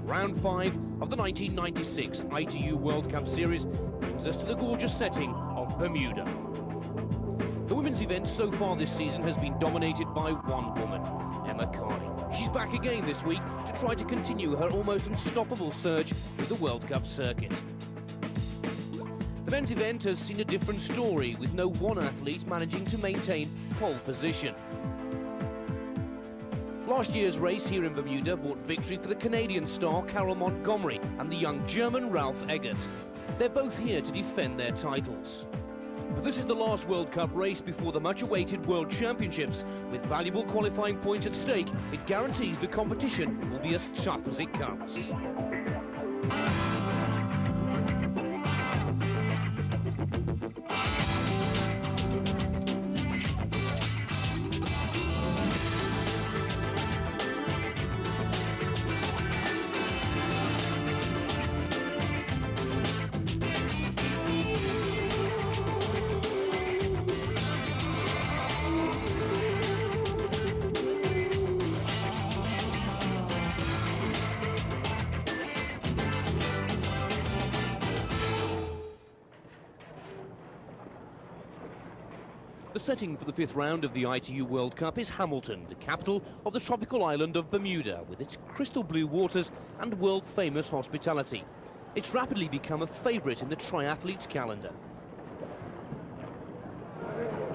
round 5 of the 1996 ITU World Cup Series brings us to the gorgeous setting of Bermuda. The women's event so far this season has been dominated by one woman, Emma Carney. She's back again this week to try to continue her almost unstoppable surge through the World Cup circuit. The men's event has seen a different story, with no one athlete managing to maintain pole position. Last year's race here in Bermuda brought victory for the Canadian star Carol Montgomery and the young German Ralph Eggert. They're both here to defend their titles. But this is the last World Cup race before the much-awaited World Championships. With valuable qualifying points at stake, it guarantees the competition will be as tough as it comes. The setting for the 5th round of the ITU World Cup is Hamilton, the capital of the tropical island of Bermuda, with its crystal blue waters and world-famous hospitality. It's rapidly become a favourite in the triathletes' calendar.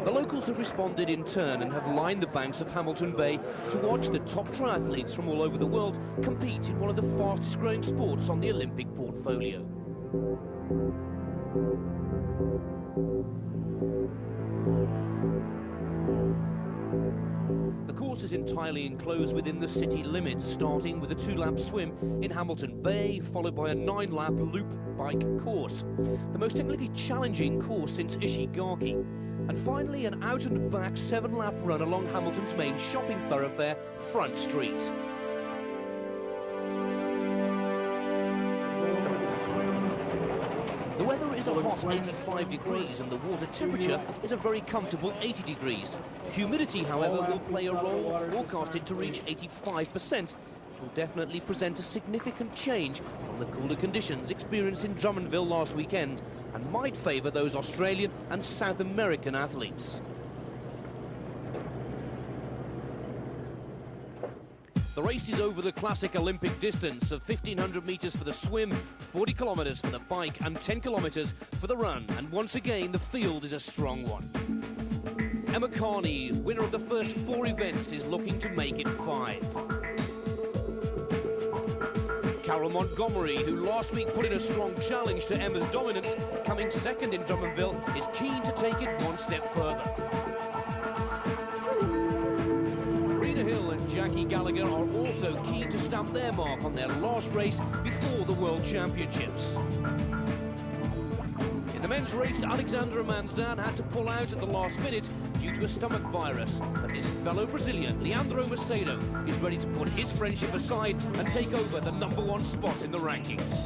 The locals have responded in turn and have lined the banks of Hamilton Bay to watch the top triathletes from all over the world compete in one of the fastest-growing sports on the Olympic portfolio. The course is entirely enclosed within the city limits, starting with a 2-lap swim in Hamilton Bay, followed by a 9-lap loop bike course, the most technically challenging course since Ishigaki, and finally an out-and-back 7-lap run along Hamilton's main shopping thoroughfare, Front Street. The weather is a hot 85 degrees and the water temperature is a very comfortable 80 degrees. Humidity, however, will play a role, forecasted to reach 85%. It will definitely present a significant change from the cooler conditions experienced in Drummondville last weekend and might favour those Australian and South American athletes. The race is over the classic Olympic distance of 1,500 metres for the swim, 40 kilometres for the bike and 10 kilometres for the run. And once again, the field is a strong one. Emma Carney, winner of the first 4 events, is looking to make it 5. Carol Montgomery, who last week put in a strong challenge to Emma's dominance, coming second in Drummondville, is keen to take it one step further. Jackie Gallagher are also keen to stamp their mark on their last race before the World Championships. In the men's race, Alexandre Manzan had to pull out at the last minute due to a stomach virus, but his fellow Brazilian, Leandro Macedo, is ready to put his friendship aside and take over the #1 spot in the rankings.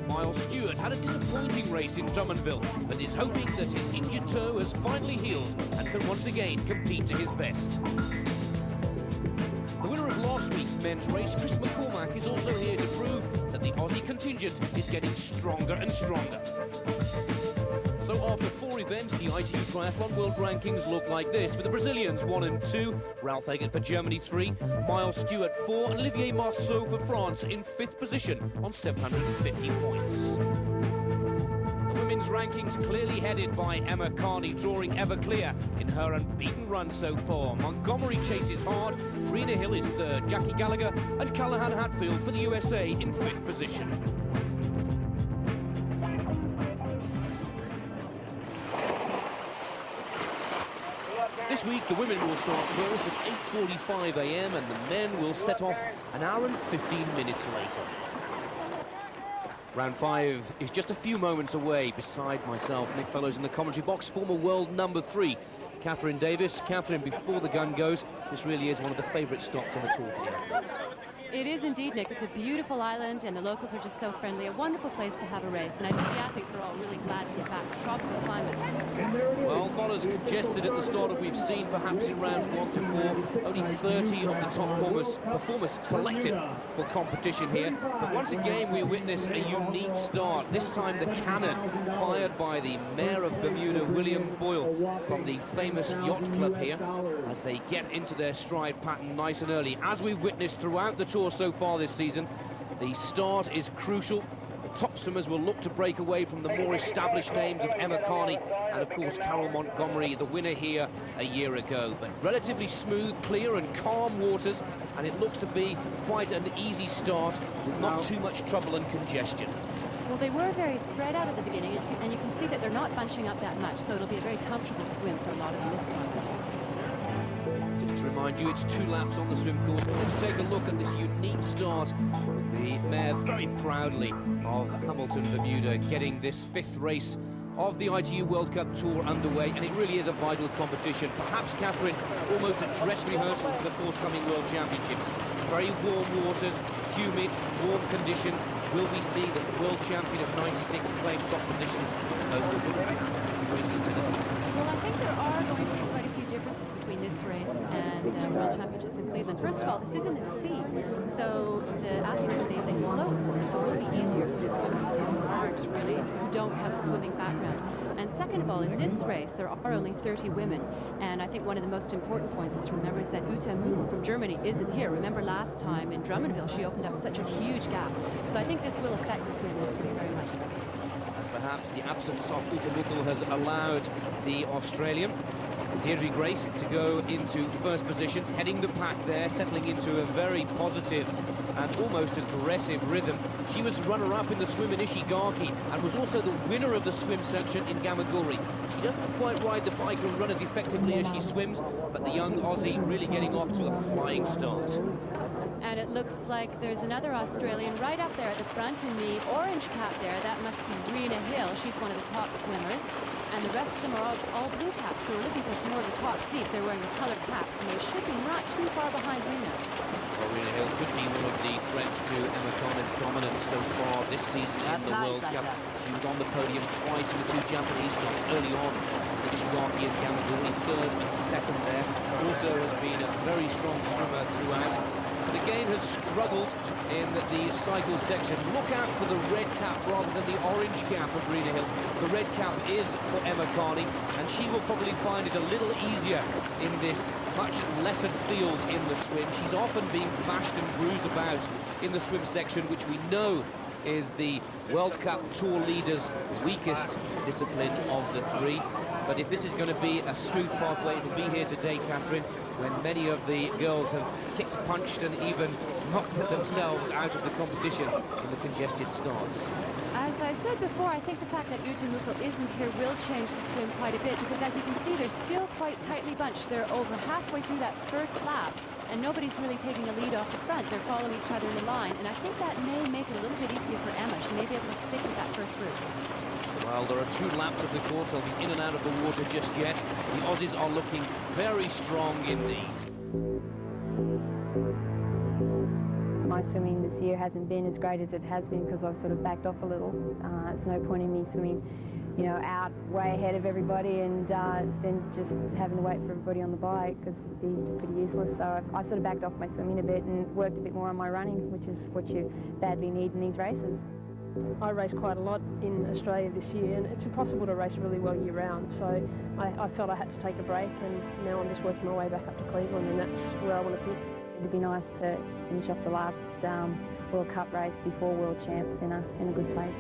Miles Stewart had a disappointing race in Drummondville, but is hoping that his injured toe has finally healed and can once again compete to his best. The winner of last week's men's race, Chris McCormack, is also here to prove that the Aussie contingent is getting stronger and stronger. So after 4 events, the ITU Triathlon World Rankings look like this, with the Brazilians 1 and 2, Ralph Eggert for Germany 3, Miles Stewart 4, and Olivier Marceau for France in 5th position on 750 points. The women's rankings clearly headed by Emma Carney, drawing ever clear in her unbeaten run so far. Montgomery chases hard, Rena Hill is 3rd, Jackie Gallagher and Callahan Hatfield for the USA in 5th position. This week, the women will start first at 8:45 a.m. and the men will set off an hour and 15 minutes later. Round 5 is just a few moments away. Beside myself, Nick Fellows in the commentary box, former world #3, Catherine Davis. Catherine, before the gun goes, this really is one of the favourite stops on the tour for the athletes. It is indeed, Nick. It's a beautiful island, and the locals are just so friendly. A wonderful place to have a race, and I think the athletes are all really glad to get back to tropical climates. Well, not as congested at the start as we've seen perhaps in rounds 1 to 4. Only 30 of the top performers selected for competition here. But once again, we witness a unique start. This time the cannon fired by the Mayor of Bermuda, William Boyle, from the famous yacht club here, as they get into their stride pattern nice and early. As we've witnessed throughout the tour so far this season, the start is crucial. The top swimmers will look to break away from the more established names of Emma Carney and, of course, Carol Montgomery, the winner here a year ago. But relatively smooth, clear and calm waters, and it looks to be quite an easy start with not too much trouble and congestion. Well, they were very spread out at the beginning, and you can see that they're not bunching up that much, so it'll be a very comfortable swim for a lot of them this time. Just to remind you, it's 2 laps on the swim course. But let's take a look at this unique start. The Mayor very proudly of Hamilton, Bermuda, getting this 5th race of the ITU World Cup Tour underway, and it really is a vital competition. Perhaps, Catherine, almost a dress rehearsal for the forthcoming World Championships. Very warm waters, humid, warm conditions. Will we see the world champion of 96 claim top positions over the races to the heat? Well, I think there are going to be quite a few differences between this race and the World Championships in Cleveland. First of all, this is in the sea, so the athletes, they float more, so it will be easier for the swimmers who don't have a swimming background. And second of all, in this race, there are only 30 women, and I think one of the most important points is to remember is that Ute Mügel from Germany isn't here. Remember last time in Drummondville, she opened up such a huge gap. So I think this will affect the swim this week very much so. Perhaps the absence of Ute Mügel has allowed the Australian Deirdre Grace to go into first position, heading the pack there, settling into a very positive and almost aggressive rhythm. She was runner-up in the swim in Ishigaki and was also the winner of the swim section in Gamagori. She doesn't quite ride the bike and run as effectively as she swims, but the young Aussie really getting off to a flying start. And it looks like there's another Australian right up there at the front in the orange cap there. That must be Rena Hill. She's one of the top swimmers. And the rest of them are all blue caps, so we're looking for some more of the top seats. They're wearing the colored caps, and they should be not too far behind Rena. Well, Rena Hill could be one of the threats to Emma Carney's dominance so far this season in the World Cup. She was on the podium twice in the 2 Japanese stops early on. Ishigaki and Gamagori, 3rd and 2nd there. Also has been a very strong swimmer throughout, but again has struggled in the cycle section. Look out for the red cap rather than the orange cap of Rena Hill. The red cap is for Emma Carney, and she will probably find it a little easier in this much lessened field in the swim. She's often being bashed and bruised about in the swim section, which we know is the World Cup Tour leaders' weakest discipline of the 3. But if this is going to be a smooth pathway, it'll be here today, Catherine, when many of the girls have kicked, punched and even knocked themselves out of the competition in the congested starts. As I said before, I think the fact that Ute Mügel isn't here will change the swim quite a bit, because as you can see, they're still quite tightly bunched. They're over halfway through that first lap, and nobody's really taking a lead off the front. They're following each other in the line, and I think that may make it a little bit easier for Emma. She may be able to stick with that first group. Well, there are 2 laps of the course. They'll be in and out of the water just yet. The Aussies are looking very strong indeed. My swimming this year hasn't been as great as it has been because I've sort of backed off a little. It's no point in me swimming, you know, out way ahead of everybody and then just having to wait for everybody on the bike, because it'd be pretty useless. So I sort of backed off my swimming a bit and worked a bit more on my running, which is what you badly need in these races. I race quite a lot in Australia this year, and it's impossible to race really well year-round, so I felt I had to take a break, and now I'm just working my way back up to Cleveland, and that's where I want to pick. It'd be nice to finish off the last World Cup race before World Champs in a good place.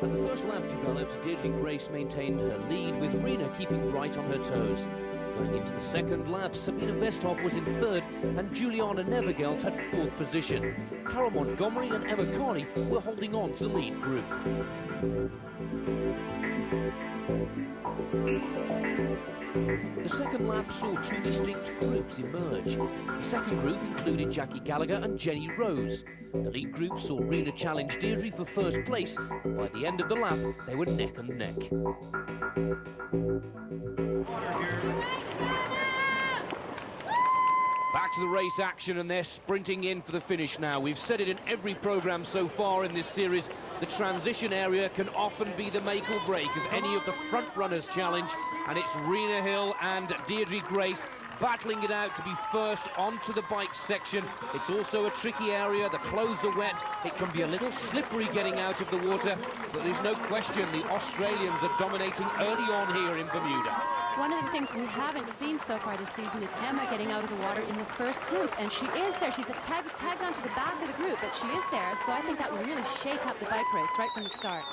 As the first lap developed, Deirdre Grace maintained her lead, with Rena keeping right on her toes. Going into the second lap, Sabina Westhoff was in 3rd and Juliana Nevergelt had 4th position. Carol Montgomery and Emma Carney were holding on to the lead group. The second lap saw two distinct groups emerge. The second group included Jackie Gallagher and Jenny Rose. The lead group saw Rena challenge Deirdre for first place, and by the end of the lap, they were neck and neck. Back to the race action, and they're sprinting in for the finish now. We've said it in every programme so far in this series. The transition area can often be the make or break of any of the front runners challenge, and it's Rena Hill and Deirdre Grace battling it out to be first onto the bike section. It's also a tricky area. The clothes are wet. It can be a little slippery getting out of the water, but there's no question the Australians are dominating early on here in Bermuda. One of the things we haven't seen so far this season is Emma getting out of the water in the first group, and she is there. She's tagged onto the back of the group, but she is there, so I think that will really shake up the bike race right from the start.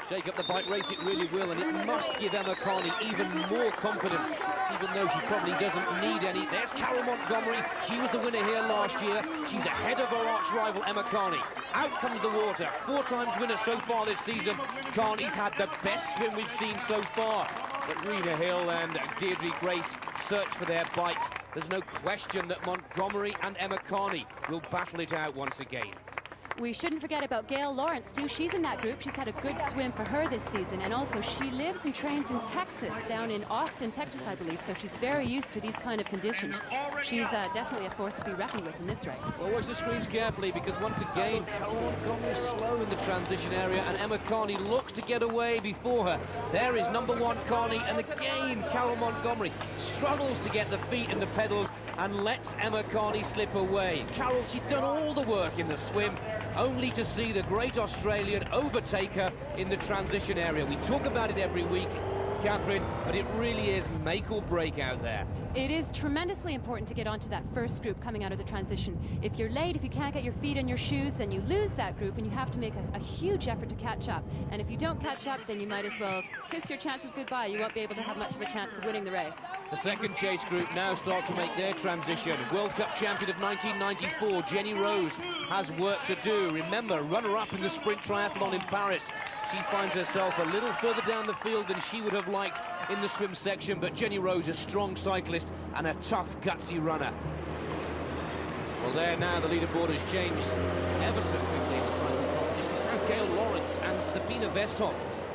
Shake up the bike race, it really will, and it must give Emma Carney even more confidence, even though she probably doesn't need any. There's Carol Montgomery. She was the winner here last year. She's ahead of her arch rival, Emma Carney. Out comes the water. 4 times winner so far this season. Carney's had the best swim we've seen so far. But Rena Hill and Deirdre Grace search for their bikes. There's no question that Montgomery and Emma Carney will battle it out once again. We shouldn't forget about Gail Lawrence, too. She's in that group. She's had a good swim for her this season. And also, she lives and trains in Texas, down in Austin, Texas, I believe. So she's very used to these kind of conditions. She's definitely a force to be reckoned with in this race. Well, watch the screens carefully, because once again, Carol Montgomery is slow in the transition area, and Emma Carney looks to get away before her. There is number 1 Carney, and again, Carol Montgomery struggles to get the feet in the pedals and lets Emma Carney slip away. Carol, she'd done all the work in the swim, only to see the great Australian overtake her in the transition area. We talk about it every week, Catherine, but it really is make or break out there. It is tremendously important to get onto that first group coming out of the transition. If you're late, if you can't get your feet in your shoes, then you lose that group and you have to make a huge effort to catch up. And if you don't catch up, then you might as well kiss your chances goodbye. You won't be able to have much of a chance of winning the race. The second chase group now start to make their transition. World Cup champion of 1994, Jenny Rose, has work to do. Remember, runner-up in the sprint triathlon in Paris. She finds herself a little further down the field than she would have liked in the swim section, but Jenny Rose, a strong cyclist and a tough, gutsy runner. Well, there now the leaderboard has changed ever so quickly in the cycling competition. It's now Gail Lawrence and Sabine Westhoff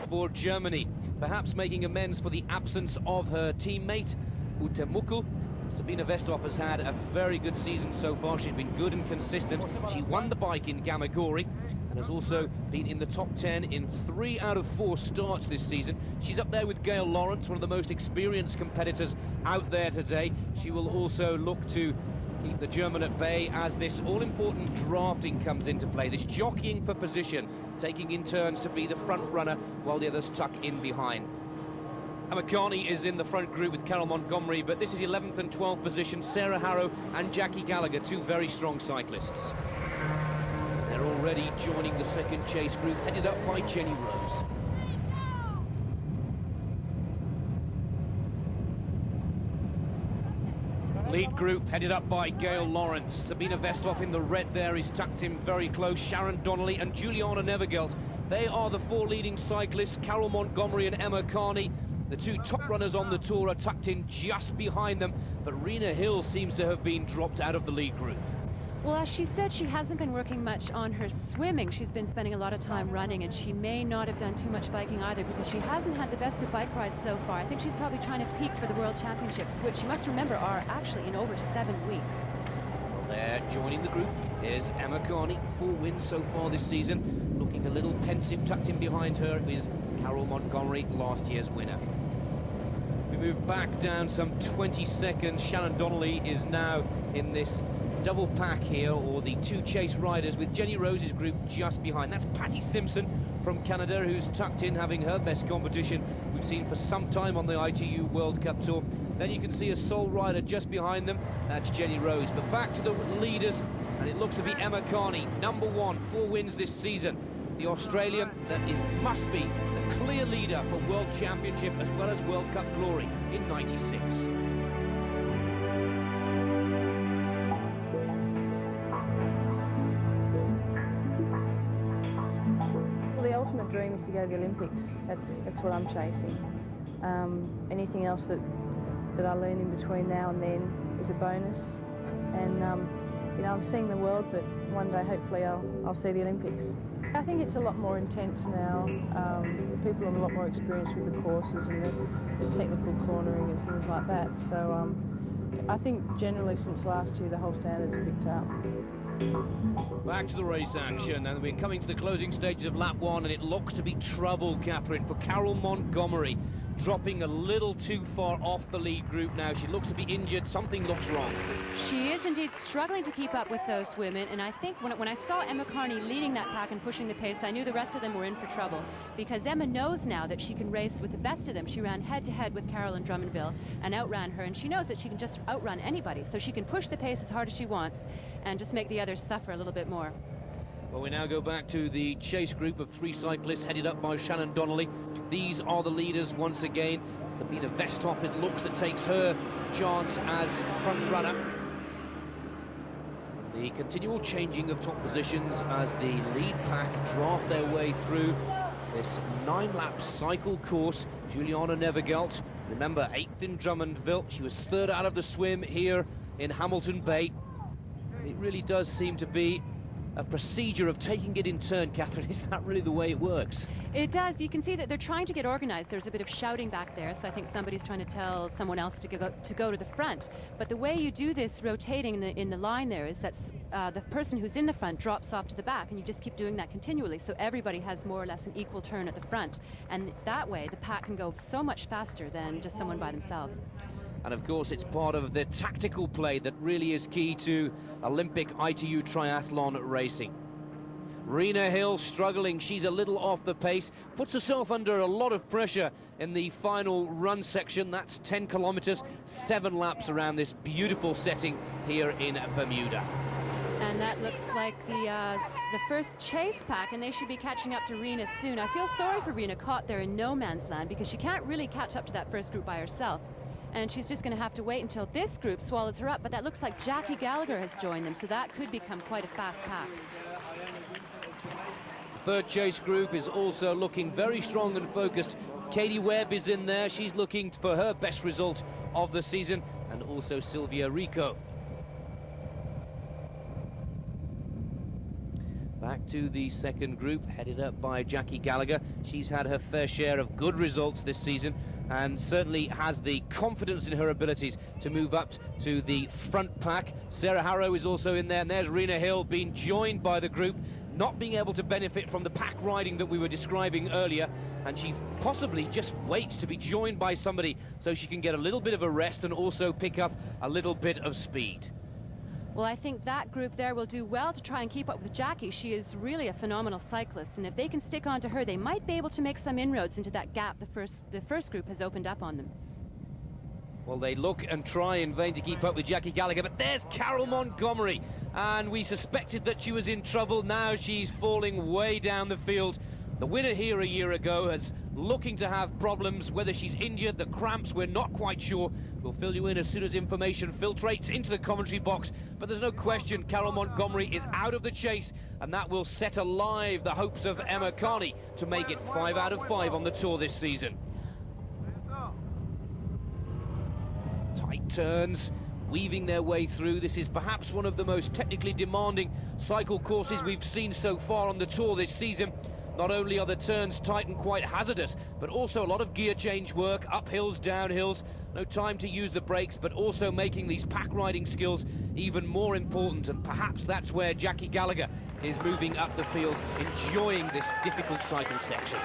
for Germany, perhaps making amends for the absence of her teammate, Ute Muckel. Sabine Westhoff has had a very good season so far. She's been good and consistent. She won the bike in Gamagori and has also been in the top 10 in 3 out of 4 starts this season. She's up there with Gail Lawrence, one of the most experienced competitors out there today. She will also look to keep the German at bay as this all-important drafting comes into play, this jockeying for position, taking in turns to be the front runner while the others tuck in behind. Emma Carney is in the front group with Carol Montgomery, but this is 11th and 12th position. Sarah Harrow and Jackie Gallagher, 2 very strong cyclists. They're already joining the second chase group, headed up by Jenny Rose. Lead group headed up by Gail Lawrence. Sabine Westhoff in the red there is tucked in very close. Sharon Donnelly and Juliana Nevergelt. They are the 4 leading cyclists. Carol Montgomery and Emma Carney, the 2 top runners on the tour, are tucked in just behind them. But Rena Hill seems to have been dropped out of the lead group. Well, as she said, she hasn't been working much on her swimming. She's been spending a lot of time running, and she may not have done too much biking either, because she hasn't had the best of bike rides so far. I think she's probably trying to peak for the World Championships, which you must remember are actually in over 7 weeks. Well, there, joining the group is Emma Carney, 4 wins so far this season. Looking a little pensive, tucked in behind her is Carol Montgomery, last year's winner. We move back down some 20 seconds. Sharon Donnelly is now in this double pack here, or the 2 chase riders, with Jenny Rose's group just behind. That's Patty Simpson from Canada, who's tucked in, having her best competition we've seen for some time on the ITU World Cup Tour. Then you can see a sole rider just behind them. That's Jenny Rose. But back to the leaders, and it looks to be Emma Carney, number 1, 4 wins this season. The Australian that must be the clear leader for World Championship as well as World Cup glory in '96. Well, the ultimate dream is to go to the Olympics. That's what I'm chasing. Anything else that I learn in between now and then is a bonus. And you know, I'm seeing the world, but one day hopefully I'll see the Olympics. I think it's a lot more intense now. People have a lot more experience with the courses and the technical cornering and things like that. So I think generally since last year the whole standard's picked up. Back to the race action, and we're coming to the closing stages of lap 1, and it looks to be trouble, Catherine, for Carol Montgomery, dropping a little too far off the lead group now. She looks to be injured. Something looks wrong. She is indeed struggling to keep up with those women, and I think when I saw Emma Carney leading that pack and pushing the pace, I knew the rest of them were in for trouble, because Emma knows now that she can race with the best of them. She ran head-to-head with Carolyn Drummondville and outran her, and she knows that she can just outrun anybody, so she can push the pace as hard as she wants and just make the others suffer a little bit more. Well, we now go back to the chase group of 3 cyclists headed up by Shannon Donnelly. These are the leaders once again. Sabina Westhoff, it looks, that takes her chance as front runner. The continual changing of top positions as the lead pack draft their way through this 9-lap cycle course. Juliana Nevergelt, remember, 8th in Drummondville. She was 3rd out of the swim here in Hamilton Bay. It really does seem to be a procedure of taking it in turn, Catherine. Is that really the way it works? It does. You can see that they're trying to get organized. There's a bit of shouting back there, so I think somebody's trying to tell someone else to go to the front. But the way you do this rotating in the line there is that the person who's in the front drops off to the back, and you just keep doing that continually, so everybody has more or less an equal turn at the front, and that way the pack can go so much faster than just someone by themselves. And of course it's part of the tactical play that really is key to Olympic ITU triathlon racing. Rena Hill struggling, she's a little off the pace, puts herself under a lot of pressure in the final run section. That's 10 kilometers, 7 laps around this beautiful setting here in Bermuda. And that looks like the first chase pack, and they should be catching up to Rena soon. I feel sorry for Rena, caught there in no man's land, because she can't really catch up to that first group by herself. And she's just going to have to wait until this group swallows her up. But that looks like Jackie Gallagher has joined them, so that could become quite a fast pack. The 3rd chase group is also looking very strong and focused. Katie Webb is in there. She's looking for her best result of the season, and also Sylvia Rico. Back to the 2nd group, headed up by Jackie Gallagher. She's had her fair share of good results this season, and certainly has the confidence in her abilities to move up to the front pack. Sarah Harrow is also in there, and there's Rena Hill being joined by the group, not being able to benefit from the pack riding that we were describing earlier, and she possibly just waits to be joined by somebody so she can get a little bit of a rest and also pick up a little bit of speed. Well, I think that group there will do well to try and keep up with Jackie. She is really a phenomenal cyclist, and if they can stick on to her, they might be able to make some inroads into that gap the first group has opened up on them. Well, they look and try in vain to keep up with Jackie Gallagher, but there's Carol Montgomery, and we suspected that she was in trouble. Now she's falling way down the field. The winner here a year ago is looking to have problems. Whether she's injured, the cramps, we're not quite sure. We'll fill you in as soon as information filtrates into the commentary box. But there's no question Carol Montgomery is out of the chase, and that will set alive the hopes of Emma Carney to make it 5 out of 5 on the Tour this season. Tight turns, weaving their way through. This is perhaps one of the most technically demanding cycle courses we've seen so far on the Tour this season. Not only are the turns tight and quite hazardous, but also a lot of gear change work, uphills, downhills, no time to use the brakes, but also making these pack riding skills even more important. And perhaps that's where Jackie Gallagher is moving up the field, enjoying this difficult cycle section.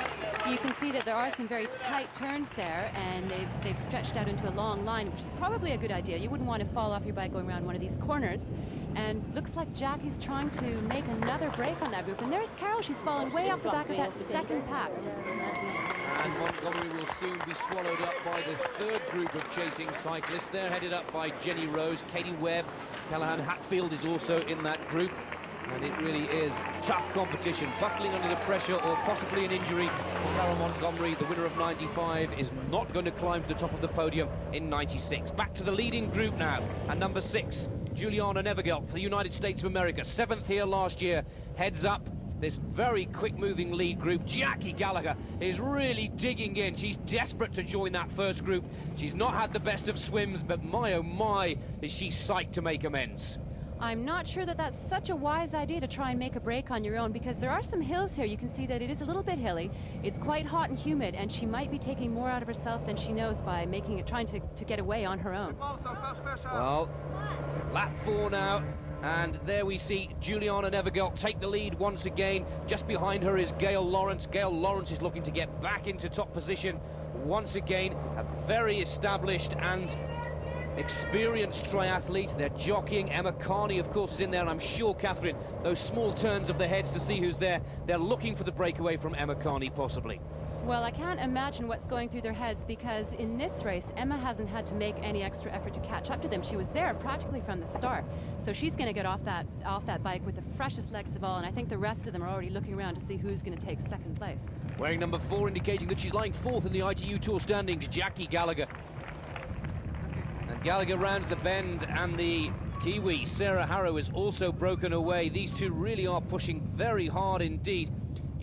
You can see that there are some very tight turns there, and they've stretched out into a long line, which is probably a good idea. You wouldn't want to fall off your bike going around one of these corners. And looks like Jackie's trying to make another break on that group. And there's Carol. She's fallen way off the back of that 2nd pack. And Montgomery will soon be swallowed up by the 3rd group of chasing cyclists. They're headed up by Jenny Rose, Katie Webb, Callahan Hatfield is also in that group. And it really is tough competition, buckling under the pressure or possibly an injury for Carol Montgomery. The winner of 95 is not going to climb to the top of the podium in 96. Back to the leading group now, and number 6, Juliana Nevergelt for the United States of America, 7th here last year, heads up this very quick-moving lead group. Jackie Gallagher is really digging in. She's desperate to join that first group. She's not had the best of swims, but my oh my, is she psyched to make amends. I'm not sure that that's such a wise idea to try and make a break on your own, because there are some hills here. You can see that it is a little bit hilly. It's quite hot and humid, and she might be taking more out of herself than she knows by trying to get away on her own. Well, lap 4 now. And there we see Juliana Nevergelt take the lead once again. Just behind her is Gail Lawrence. Gail Lawrence is looking to get back into top position once again. A very established and experienced triathlete. They're jockeying. Emma Carney, of course, is in there. And I'm sure, Catherine, those small turns of the heads to see who's there, they're looking for the breakaway from Emma Carney, possibly. Well, I can't imagine what's going through their heads, because in this race, Emma hasn't had to make any extra effort to catch up to them. She was there practically from the start. So she's going to get off that bike with the freshest legs of all, and I think the rest of them are already looking around to see who's going to take second place. Wearing number 4, indicating that she's lying 4th in the ITU Tour standings, Jackie Gallagher. And Gallagher rounds the bend, and the Kiwi, Sarah Harrow, is also broken away. These two really are pushing very hard indeed.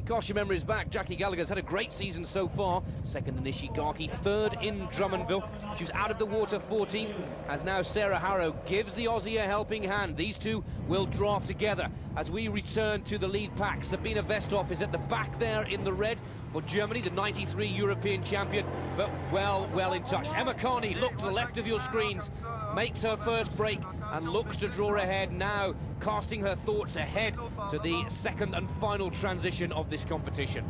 Gosh, memory is back. Jackie Gallagher's had a great season so far. Second in Ishigaki, 3rd in Drummondville. She was out of the water 14th, as now Sarah Harrow gives the Aussie a helping hand. These two will draft together as we return to the lead pack. Sabina Vestoff is at the back there in the red for Germany, the 93 European champion, but well in touch. Emma Carney, look to the left of your screens, makes her first break and looks to draw ahead now, casting her thoughts ahead to the second and final transition of this competition.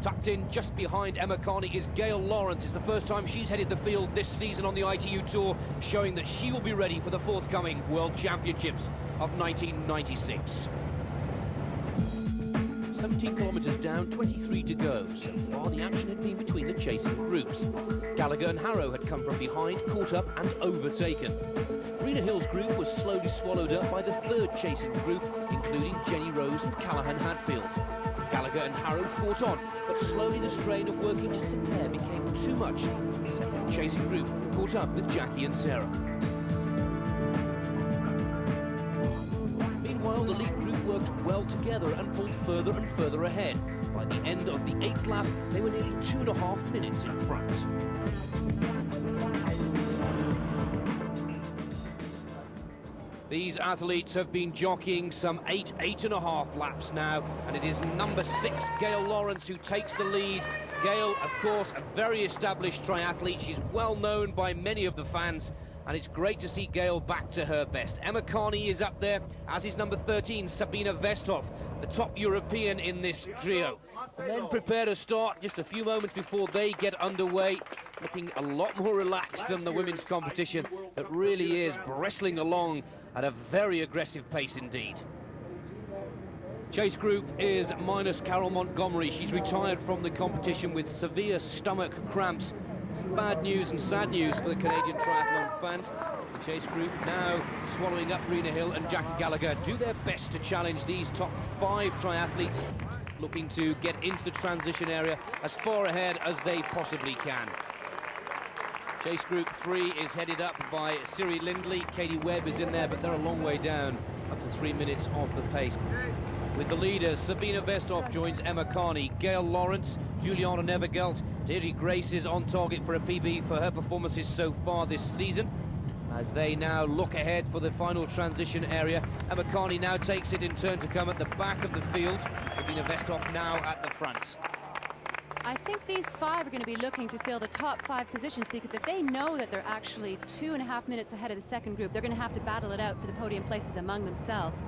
Tucked in just behind Emma Carney is Gail Lawrence. It's the first time she's headed the field this season on the ITU Tour, showing that she will be ready for the forthcoming World Championships of 1996. 17 kilometres down, 23 to go. So far the action had been between the chasing groups. Gallagher and Harrow had come from behind, caught up and overtaken. Rena Hill's group was slowly swallowed up by the 3rd chasing group, including Jenny Rose and Callahan Hadfield. Gallagher and Harrow fought on, but slowly the strain of working just a pair became too much. The 2nd chasing group caught up with Jackie and Sarah. Meanwhile, the lead group worked well together and pulled further and further ahead. By the end of the 8th lap, they were nearly 2.5 minutes in front. These athletes have been jockeying some 8.5 laps now, and it is number 6, Gail Lawrence, who takes the lead. Gail, of course, a very established triathlete. She's well known by many of the fans, and it's great to see Gail back to her best. Emma Carney is up there, as is number 13, Sabina Vestoff, the top European in this trio. The men prepare to start just a few moments before they get underway, looking a lot more relaxed than the women's competition that really is bristling along at a very aggressive pace indeed. Chase group is minus Carol Montgomery. She's retired from the competition with severe stomach cramps. It's bad news and sad news for the Canadian triathlon fans. The chase group now swallowing up Rena Hill and Jackie Gallagher do their best to challenge these top 5 triathletes, looking to get into the transition area as far ahead as they possibly can. Chase group 3 is headed up by Siri Lindley. Katie Webb is in there, but they're a long way down, up to 3 minutes off the pace. With the leaders, Sabina Vestoff joins Emma Carney, Gail Lawrence, Juliana Nevergelt. Deirdre Grace is on target for a PB for her performances so far this season. As they now look ahead for the final transition area, Emma Carney now takes it in turn to come at the back of the field. Sabina Vestoff now at the front. I think these 5 are going to be looking to fill the top 5 positions, because if they know that they're actually 2.5 minutes ahead of the second group, they're going to have to battle it out for the podium places among themselves.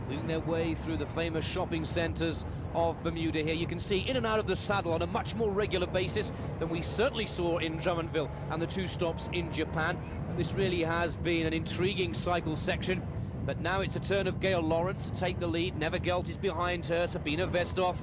Moving their way through the famous shopping centres of Bermuda here. You can see in and out of the saddle on a much more regular basis than we certainly saw in Drummondville and the 2 stops in Japan. And this really has been an intriguing cycle section. But now it's a turn of Gail Lawrence to take the lead. Nevergelt is behind her, Sabina Vestoff.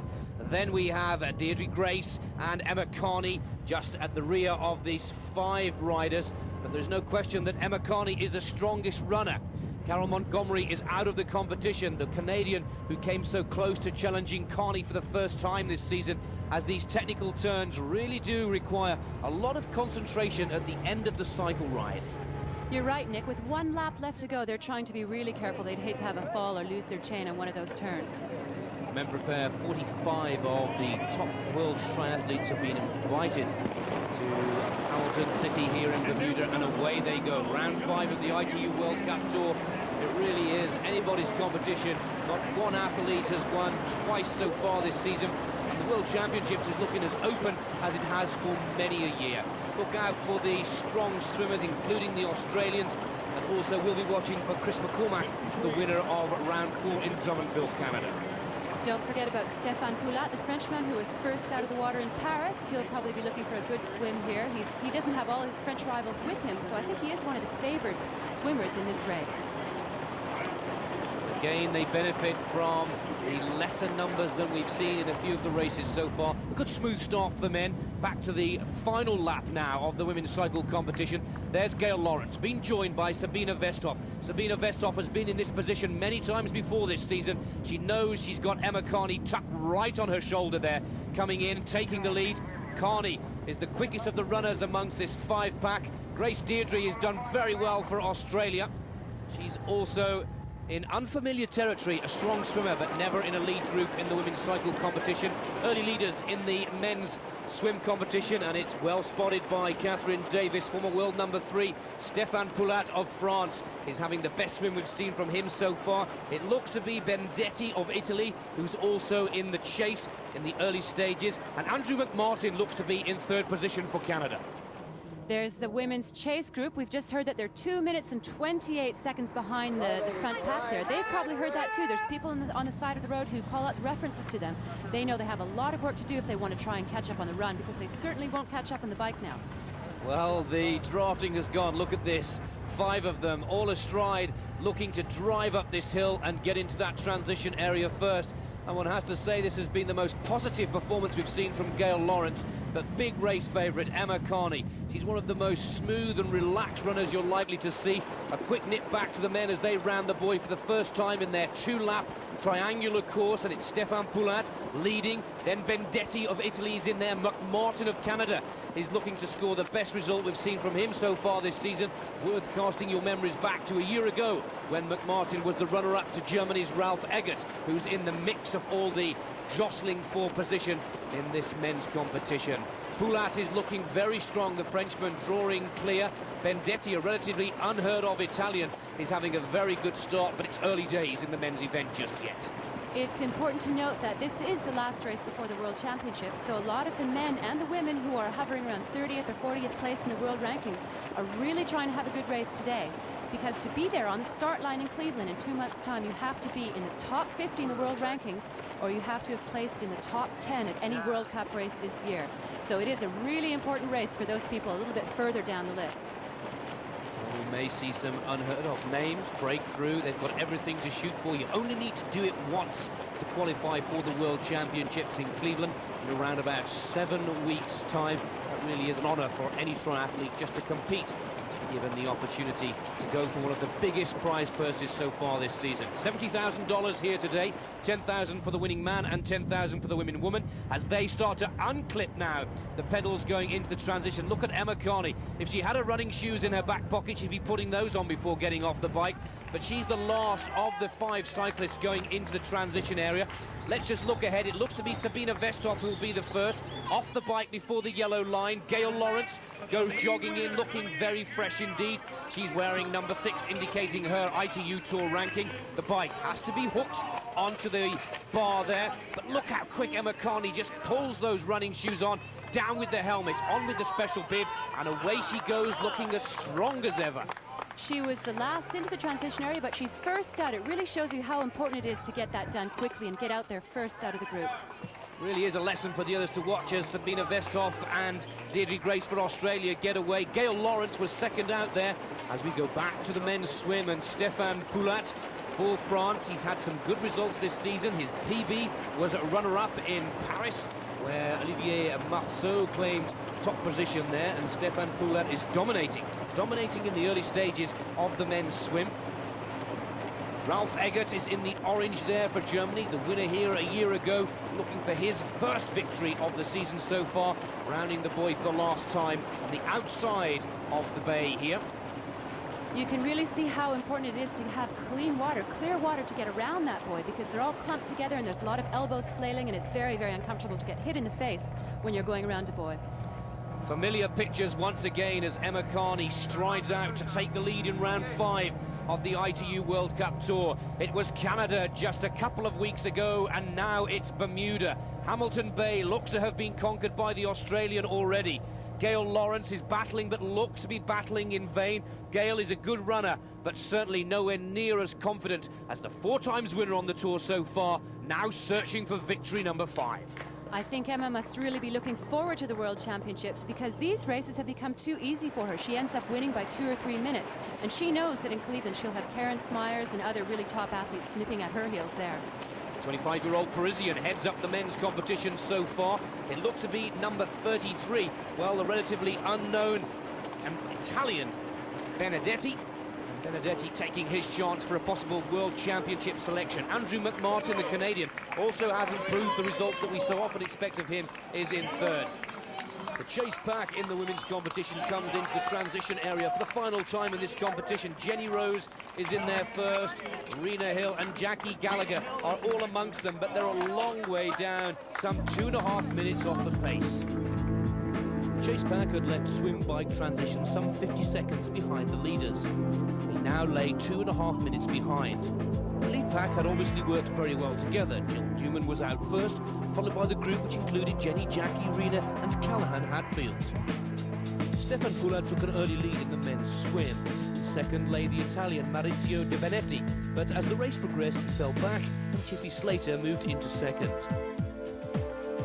Then we have Deirdre Grace and Emma Carney just at the rear of these 5 riders. But there's no question that Emma Carney is the strongest runner. Carol Montgomery is out of the competition, the Canadian who came so close to challenging Carney for the first time this season, as these technical turns really do require a lot of concentration at the end of the cycle ride. You're right, Nick. With one lap left to go, they're trying to be really careful. They'd hate to have a fall or lose their chain on one of those turns. Men prepare 45 of the top world triathletes have been invited to Hamilton City here in Bermuda, and away they go. Round 5 of the ITU World Cup Tour. It really is anybody's competition. Not one athlete has won twice so far this season, and the World Championships is looking as open as it has for many a year. Look out for the strong swimmers, including the Australians, and also we'll be watching for Chris McCormack, the winner of round 4 in Drummondville, Canada. Don't forget about Stéphane Poulat, the Frenchman who was first out of the water in Paris. He'll probably be looking for a good swim here. He doesn't have all his French rivals with him, so I think he is one of the favoured swimmers in this race. Again, they benefit from the lesser numbers than we've seen in a few of the races so far. A good smooth start for the men. Back to the final lap now of the women's cycle competition. There's Gail Lawrence, being joined by Sabina Westhoff. Sabina Westhoff has been in this position many times before this season. She knows she's got Emma Carney tucked right on her shoulder there, coming in, taking the lead. Carney is the quickest of the runners amongst this 5-pack. Grace Deirdre has done very well for Australia. She's also in unfamiliar territory, a strong swimmer, but never in a lead group in the women's cycle competition. Early leaders in the men's swim competition, and it's well spotted by Catherine Davis, former world number 3. Stéphane Poulat of France is having the best swim we've seen from him so far. It looks to be Bendetti of Italy, who's also in the chase in the early stages, and Andrew McMartin looks to be in 3rd position for Canada. There's the women's chase group. We've just heard that they're 2 minutes and 28 seconds behind the front pack there. They've probably heard that too. There's people on the side of the road who call out the references to them. They know they have a lot of work to do if they want to try and catch up on the run, because they certainly won't catch up on the bike now. Well, the drafting has gone. Look at this. 5 of them, all astride, looking to drive up this hill and get into that transition area first. And one has to say this has been the most positive performance we've seen from Gail Lawrence. But big race favourite Emma Carney, she's one of the most smooth and relaxed runners you're likely to see. A quick nip back to the men as they round the buoy for the first time in their 2-lap triangular course, and it's Stéphane Poulat leading. Then Bendetti of Italy is in there. McMartin of Canada is looking to score the best result we've seen from him so far this season. Worth casting your memories back to a year ago when McMartin was the runner-up to Germany's Ralf Egert, who's in the mix of all the jostling for position in this men's competition. Poulat is looking very strong, the Frenchman drawing clear. Bendetti, a relatively unheard of Italian, is having a very good start, but it's early days in the men's event just yet. It's important to note that this is the last race before the World Championships, so a lot of the men and the women who are hovering around 30th or 40th place in the world rankings are really trying to have a good race today. Because to be there on the start line in Cleveland in 2 months' time, you have to be in the top 50 in the world rankings, or you have to have placed in the top 10 at any World Cup race this year. So it is a really important race for those people a little bit further down the list. We may see some unheard of names break through. They've got everything to shoot for. You only need to do it once to qualify for the World Championships in Cleveland in around about 7 weeks' time. That really is an honour for any triathlete just to compete, given the opportunity to go for one of the biggest prize purses so far this season. $70,000 here today, $10,000 for the winning man and $10,000 for the winning woman, as they start to unclip now the pedals going into the transition. Look at Emma Carney. If she had her running shoes in her back pocket, she'd be putting those on before getting off the bike, but she's the last of the 5 cyclists going into the transition area. Let's just look ahead. It looks to be Sabina Westhoff who will be the first off the bike before the yellow line. Gail Lawrence goes jogging in, looking very fresh indeed. She's wearing number 6, indicating her ITU Tour ranking. The bike has to be hooked onto the bar there, but look how quick Emma Carney just pulls those running shoes on, down with the helmet, on with the special bib, and away she goes, looking as strong as ever. She was the last into the transition area, but she's first out. It really shows you how important it is to get that done quickly and get out there first out of the group. Really is a lesson for the others to watch as Sabina Westhoff and Deirdre Grace for Australia get away. Gail Lawrence was second out there as we go back to the men's swim, and Stéphane Poulat for France. He's had some good results this season. His PB was a runner-up in Paris, where Olivier Marceau claimed top position there, and Stéphane Poulat is dominating in the early stages of the men's swim. Ralf Egert is in the orange there for Germany, the winner here a year ago, looking for his first victory of the season so far, rounding the buoy for the last time on the outside of the bay here. you can really see how important it is to have clean water, clear water to get around that buoy, because they're all clumped together and there's a lot of elbows flailing, and it's very, very uncomfortable to get hit in the face when you're going around a buoy. Familiar pictures once again as Emma Carney strides out to take the lead in round 5 of the ITU World Cup Tour. It was Canada just a couple of weeks ago, and now it's Bermuda. Hamilton Bay looks to have been conquered by the Australian already. Gail Lawrence is battling, but looks to be battling in vain. Gail is a good runner, but certainly nowhere near as confident as the 4 times winner on the tour so far, now searching for victory number 5. I think Emma must really be looking forward to the World Championships, because these races have become too easy for her. She ends up winning by 2 or 3 minutes, and she knows that in Cleveland she'll have Karen Smyers and other really top athletes snipping at her heels there. 25-year-old Parisian heads up the men's competition so far. It looks to be number 33, well, the relatively unknown Italian Benedetti. Benedetti taking his chance for a possible World Championship selection. Andrew McMartin, the Canadian, also has improved. The results that we so often expect of him is in 3rd. The chase pack in the women's competition comes into the transition area for the final time in this competition. Jenny Rose is in there first. Rena Hill and Jackie Gallagher are all amongst them, but they're a long way down, some 2.5 minutes off the pace. Chase Pack had left swim bike transition some 50 seconds behind the leaders. He now lay 2.5 minutes behind. The lead pack had obviously worked very well together. Jill Newman was out first, followed by the group which included Jenny, Jackie, Rena and Callahan Hadfield. Stefan Poulin took an early lead in the men's swim. In second lay the Italian Maurizio De Benetti, but as the race progressed he fell back and Chippy Slater moved into second.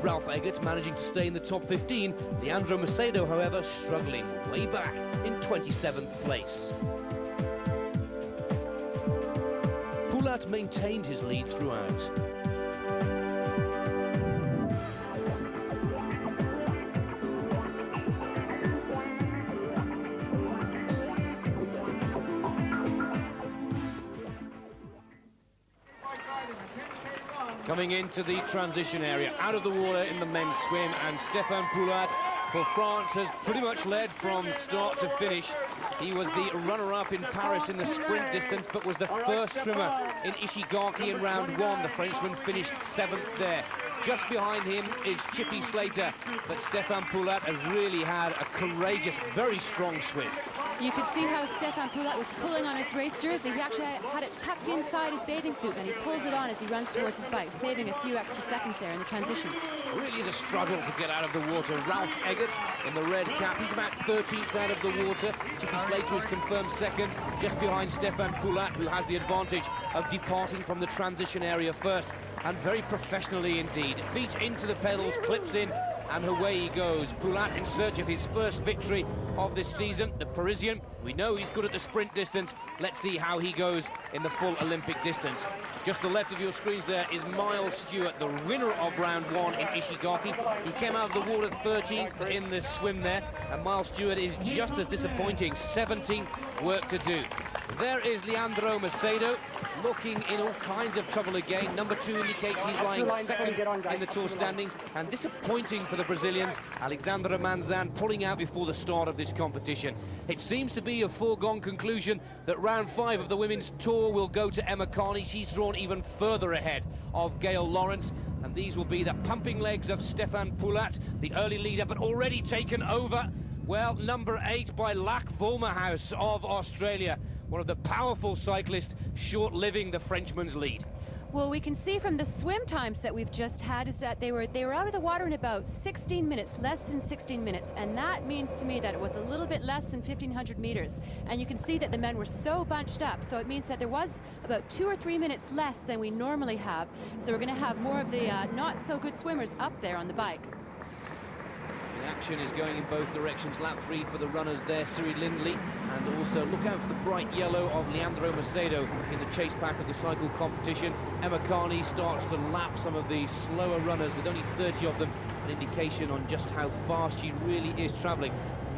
Ralph Eggert managing to stay in the top 15, Leandro Macedo, however, struggling way back in 27th place. Poulat maintained his lead throughout. Coming into the transition area, out of the water in the men's swim, and Stefan Poulat for France has pretty much led from start to finish. He was the runner-up in Paris in the sprint distance, but was the first swimmer in Ishigaki in round 1. The Frenchman finished 7th there. Just behind him is Chippy Slater, but Stefan Poulat has really had a courageous, very strong swim. You could see how Stefan Poulat was pulling on his race jersey. He actually had it tucked inside his bathing suit, and he pulls it on as he runs towards his bike, saving a few extra seconds there in the transition. It really is a struggle to get out of the water. Ralph Eggert in the red cap, he's about 13th out of the water. Chippy Slater is confirmed second, just behind Stefan Poulat, who has the advantage of departing from the transition area first, and very professionally indeed. Feet into the pedals, clips in, and away he goes. Poulat in search of his first victory of this season. The Parisian, we know he's good at the sprint distance. Let's see how he goes in the full Olympic distance. Just to the left of your screens there is Miles Stewart, the winner of round 1 in Ishigaki. He came out of the water 13th in this swim there, and Miles Stewart is just as disappointing, 17th, work to do. There is Leandro Macedo, looking in all kinds of trouble again. Number 2 indicates he's lying second in the tour standings, and disappointing for the Brazilians. Alexandra Manzan pulling out before the start of this competition. It seems to be a foregone conclusion that round 5 of the women's tour will go to Emma Carney. She's drawn even further ahead of Gail Lawrence, and these will be the pumping legs of Stefan Poulat, the early leader, but already taken over. Well, number 8 by Lac Volmerhaus of Australia. One of the powerful cyclists, short-living the Frenchman's lead. Well, we can see from the swim times that we've just had is that they were out of the water in about 16 minutes, less than 16 minutes, and that means to me that it was a little bit less than 1,500 meters. And you can see that the men were so bunched up, so it means that there was about 2 or 3 minutes less than we normally have. So we're going to have more of the not-so-good swimmers up there on the bike. The action is going in both directions. Lap 3 for the runners there, Siri Lindley, and also look out for the bright yellow of Leandro Macedo in the chase pack of the cycle competition. Emma Carney starts to lap some of the slower runners with only 30 of them, an indication on just how fast she really is travelling.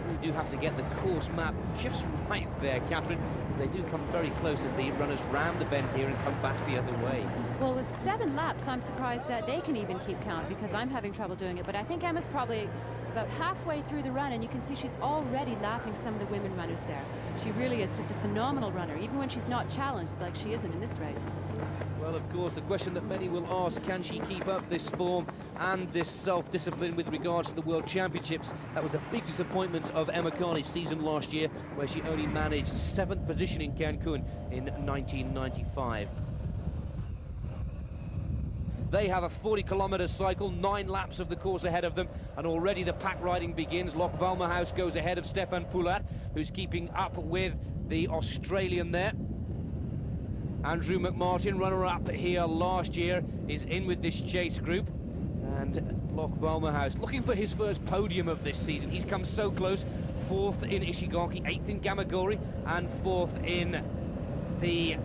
really do have to get the course map just right there, Catherine, because they do come very close as the runners round the bend here and come back the other way. Well, with 7 laps, I'm surprised that they can even keep count, because I'm having trouble doing it. But I think Emma's probably about halfway through the run, and you can see she's already lapping some of the women runners there. She really is just a phenomenal runner, even when she's not challenged like she isn't in this race. Well, of course, the question that many will ask, can she keep up this form and this self-discipline with regards to the World Championships? That was the big disappointment of Emma Carney's season last year, where she only managed 7th position in Cancun in 1995. They have a 40-kilometre cycle, 9 laps of the course ahead of them, and already the pack riding begins. Loch Valmerhouse goes ahead of Stefan Poulat, who's keeping up with the Australian there. Andrew McMartin, runner-up here last year, is in with this chase group. And Loch Valmerhouse looking for his first podium of this season. He's come so close. 4th in Ishigaki, 8th in Gamagori, and 4th in the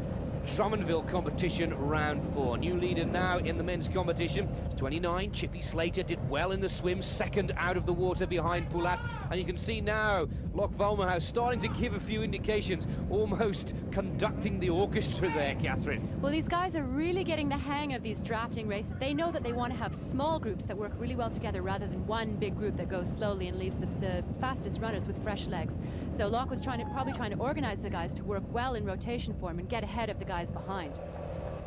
Drummondville competition round 4. New leader now in the men's competition, 29. Chippy Slater did well in the swim, 2nd out of the water behind Poulat, and you can see now Loch Valmerhouse starting to give a few indications, almost conducting the orchestra there, Catherine. Well, these guys are really getting the hang of these drafting races. They know that they want to have small groups that work really well together rather than one big group that goes slowly and leaves the fastest runners with fresh legs. So Loch was probably trying to organize the guys to work well in rotation form and get ahead of the guys behind.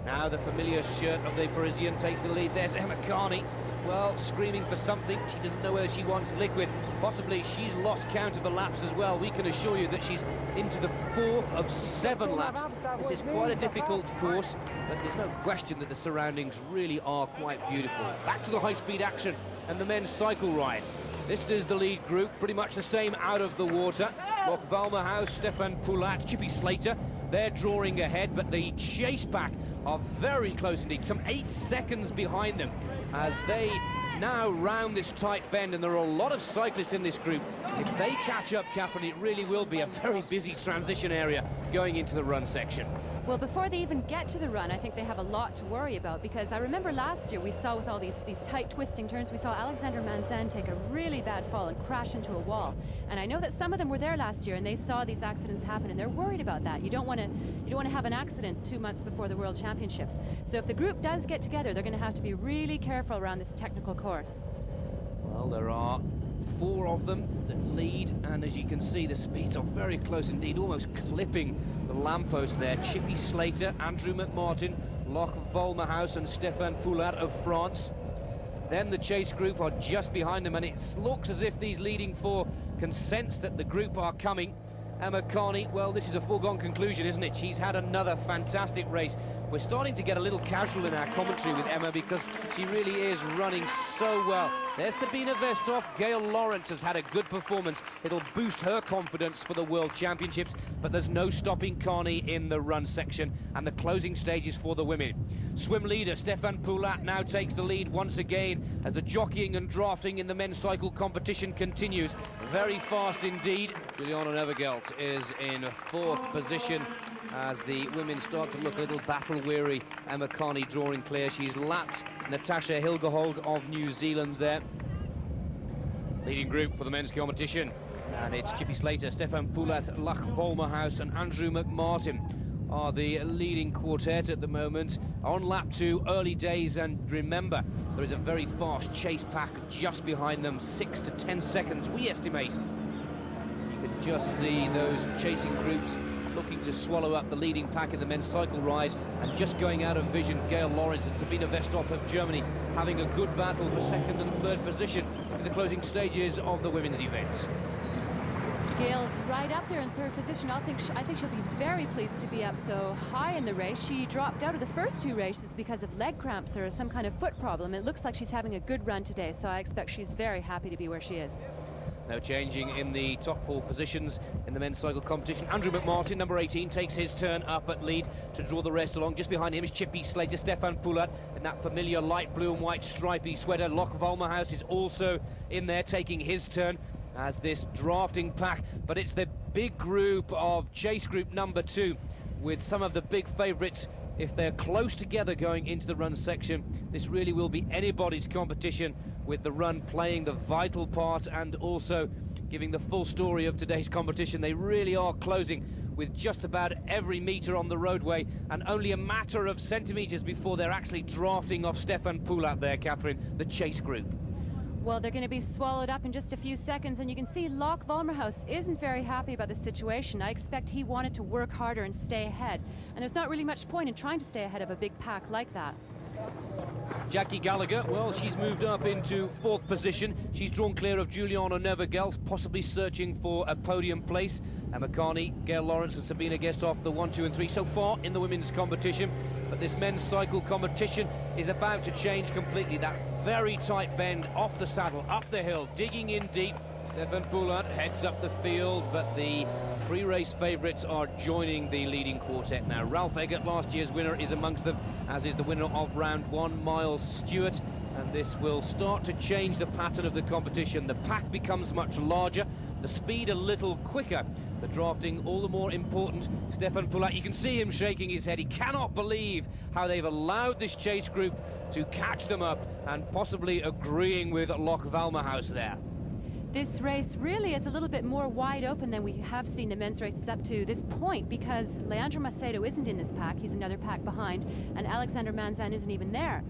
Now the familiar shirt of the Parisian takes the lead. There's Emma Carney, well, screaming for something. She doesn't know whether she wants liquid. Possibly she's lost count of the laps as well. We can assure you that she's into the 4th of 7 laps. This is quite a difficult course, but there's no question that the surroundings really are quite beautiful. Back to the high-speed action and the men's cycle ride. This is the lead group, pretty much the same out of the water. Loch Valmerhouse, Stefan Poulat, Chippy Slater, they're drawing ahead, but the chase pack are very close indeed, some 8 seconds behind them as they now round this tight bend, and there are a lot of cyclists in this group. If they catch up, Catherine, it really will be a very busy transition area going into the run section. Well, before they even get to the run, I think they have a lot to worry about, because I remember last year we saw with all these tight twisting turns, we saw Alexander Manzan take a really bad fall and crash into a wall. And I know that some of them were there last year and they saw these accidents happen, and they're worried about that. You don't want to have an accident 2 months before the World Championships. So if the group does get together, they're going to have to be really careful around this technical course. Well, there are 4 of them that lead, and as you can see, the speeds are very close indeed, almost clipping the lamppost there. Chippy Slater, Andrew McMartin, Loch Valmerhouse and Stefan Poulat of France. Then the chase group are just behind them, and it looks as if these leading 4 can sense that the group are coming. Emma Carney, well, this is a foregone conclusion, isn't it? She's had another fantastic race. We're starting to get a little casual in our commentary with Emma because she really is running so well. There's Sabina Vestoff. Gail Lawrence has had a good performance. It'll boost her confidence for the World Championships, but there's no stopping Carney in the run section, and the closing stages for the women. Swim leader Stefan Poulat now takes the lead once again as the jockeying and drafting in the men's cycle competition continues. Very fast indeed. Juliana Evergelt is in 4th position as the women start to look a little battle-weary. Emma Carney drawing clear. She's lapped Natasha Hilgehold of New Zealand there. Leading group for the men's competition. And it's Chippy Slater, Stefan Poulat, Loch Valmerhouse and Andrew McMartin are the leading quartet at the moment. On lap 2, early days, and remember, there is a very fast chase pack just behind them, 6 to 10 seconds, we estimate. You can just see those chasing groups looking to swallow up the leading pack in the men's cycle ride, and just going out of vision, Gail Lawrence and Sabina Vestoff of Germany having a good battle for 2nd and 3rd position in the closing stages of the women's events. Gail's right up there in 3rd position. I think she'll be very pleased to be up so high in the race. She dropped out of the first 2 races because of leg cramps or some kind of foot problem. It looks like she's having a good run today, so I expect she's very happy to be where she is. No changing in the top 4 positions in the men's cycle competition. Andrew McMartin, number 18, takes his turn up at lead to draw the rest along. Just behind him is Chippy Slater, Stefan Poulat in that familiar light blue and white stripy sweater. Loch Valmerhouse is also in there taking his turn as this drafting pack, but it's the big group of chase group number 2 with some of the big favourites. If they're close together going into the run section, this really will be anybody's competition, with the run playing the vital part and also giving the full story of today's competition. They really are closing with just about every metre on the roadway, and only a matter of centimetres before they're actually drafting off Stefan Poulat there, Catherine, the chase group. Well, they're going to be swallowed up in just a few seconds, and you can see Locke Volmerhaus isn't very happy about the situation. I expect he wanted to work harder and stay ahead, and there's not really much point in trying to stay ahead of a big pack like that. Jackie Gallagher, well, she's moved up into 4th position. She's drawn clear of Juliana Nevergelt, possibly searching for a podium place. Emma Carney, Gail Lawrence and Sabina Gestoff, the 1, 2 and 3 so far in the women's competition. But this men's cycle competition is about to change completely. That very tight bend off the saddle, up the hill, digging in deep. Stefan Poulat heads up the field, but the pre-race favourites are joining the leading quartet now. Ralph Eggert, last year's winner, is amongst them, as is the winner of round 1, Miles Stewart. And this will start to change the pattern of the competition. The pack becomes much larger, the speed a little quicker, the drafting all the more important. Stefan Poulat, you can see him shaking his head. He cannot believe how they've allowed this chase group to catch them up, and possibly agreeing with Locke Volmerhaus there. This race really is a little bit more wide open than we have seen the men's races up to this point, because Leandro Macedo isn't in this pack. He's another pack behind, and Alexander Manzan isn't even there.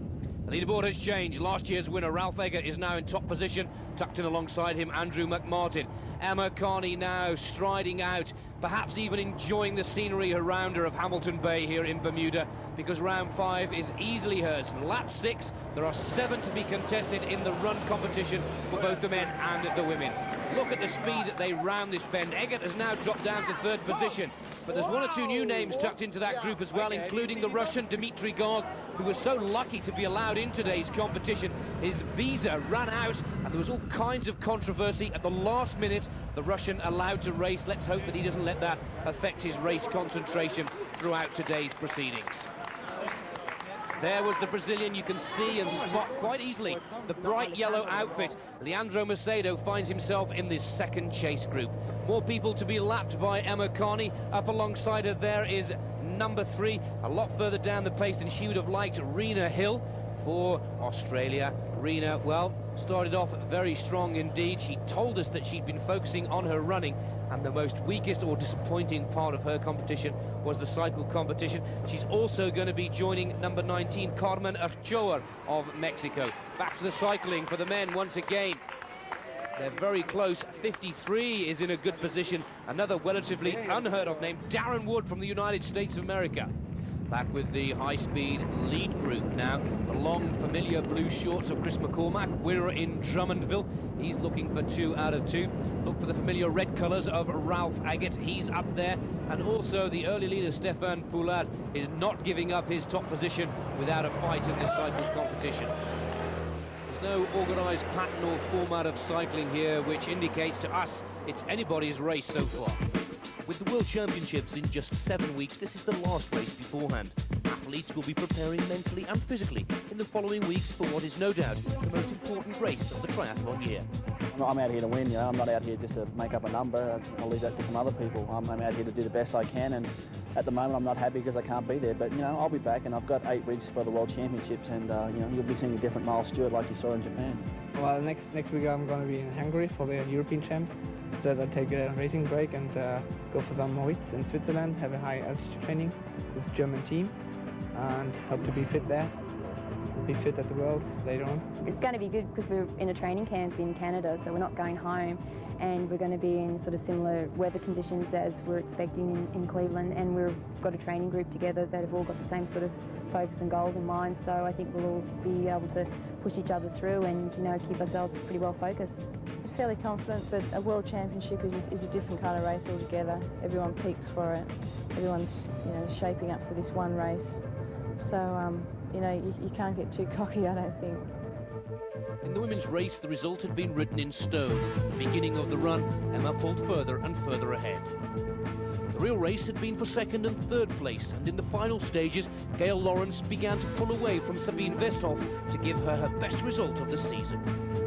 The leaderboard has changed. Last year's winner, Ralph Eggert, is now in top position. Tucked in alongside him, Andrew McMartin. Emma Carney now striding out, perhaps even enjoying the scenery around her of Hamilton Bay here in Bermuda, because round 5 is easily hers. Lap 6, there are 7 to be contested in the run competition for both the men and the women. Look at the speed that they round this bend. Eggert has now dropped down to 3rd position, but there's 1 or 2 new names tucked into that group as well, including the Russian Dmitry Gog, who was so lucky to be allowed in today's competition. His visa ran out, and there was all kinds of controversy at the last minute. The Russian allowed to race. Let's hope that he doesn't let that affect his race concentration throughout today's proceedings. There was the Brazilian. You can see and spot quite easily the bright yellow outfit. Leandro Macedo finds himself in this 2nd chase group. More people to be lapped by Emma Carney. Up alongside her there is number 3, a lot further down the pace than she would have liked, Rena Hill for Australia. Rena, well, started off very strong indeed. She told us that she'd been focusing on her running, and the most weakest or disappointing part of her competition was the cycle competition. She's also going to be joining number 19, Carmen Ochoa of Mexico. Back to the cycling for the men once again. They're very close. 53 is in a good position. Another relatively unheard of name, Darren Wood from the United States of America. Back with the high-speed lead group now. The long, familiar blue shorts of Chris McCormack, winner in Drummondville. He's looking for 2 out of 2. Look for the familiar red colours of Ralph Eggert. He's up there. And also the early leader, Stefan Poulat, is not giving up his top position without a fight in this cycle competition. There's no organised pattern or format of cycling here, which indicates to us it's anybody's race so far. With the World Championships in just 7 weeks, this is the last race beforehand. Athletes will be preparing mentally and physically in the following weeks for what is no doubt the most important race of the triathlon year. I'm out here to win, you know. I'm not out here just to make up a number. I'll leave that to some other people. I'm out here to do the best I can, and at the moment I'm not happy because I can't be there. But, you know, I'll be back, and I've got 8 weeks for the World Championships, and, you know, you'll be seeing a different Miles Stewart like you saw in Japan. Well, next week I'm going to be in Hungary for the European Champs. That I take a racing break and go for some weeks in Switzerland, have a high altitude training with the German team, and hope to be fit there. Be fit at the Worlds later on. It's going to be good because we're in a training camp in Canada, so we're not going home, and we're going to be in sort of similar weather conditions as we're expecting in Cleveland, and we've got a training group together that have all got the same sort of focus and goals in mind, so I think we'll all be able to push each other through and, you know, keep ourselves pretty well focused. I'm fairly confident, but a World Championship is a different kind of race altogether. Everyone peaks for it. Everyone's, you know, shaping up for this one race. So, you know, you can't get too cocky, I don't think. In the women's race, the result had been written in stone. At the beginning of the run, Emma pulled further and further ahead. The real race had been for 2nd and 3rd place, and in the final stages, Gail Lawrence began to pull away from Sabine Westhoff to give her her best result of the season.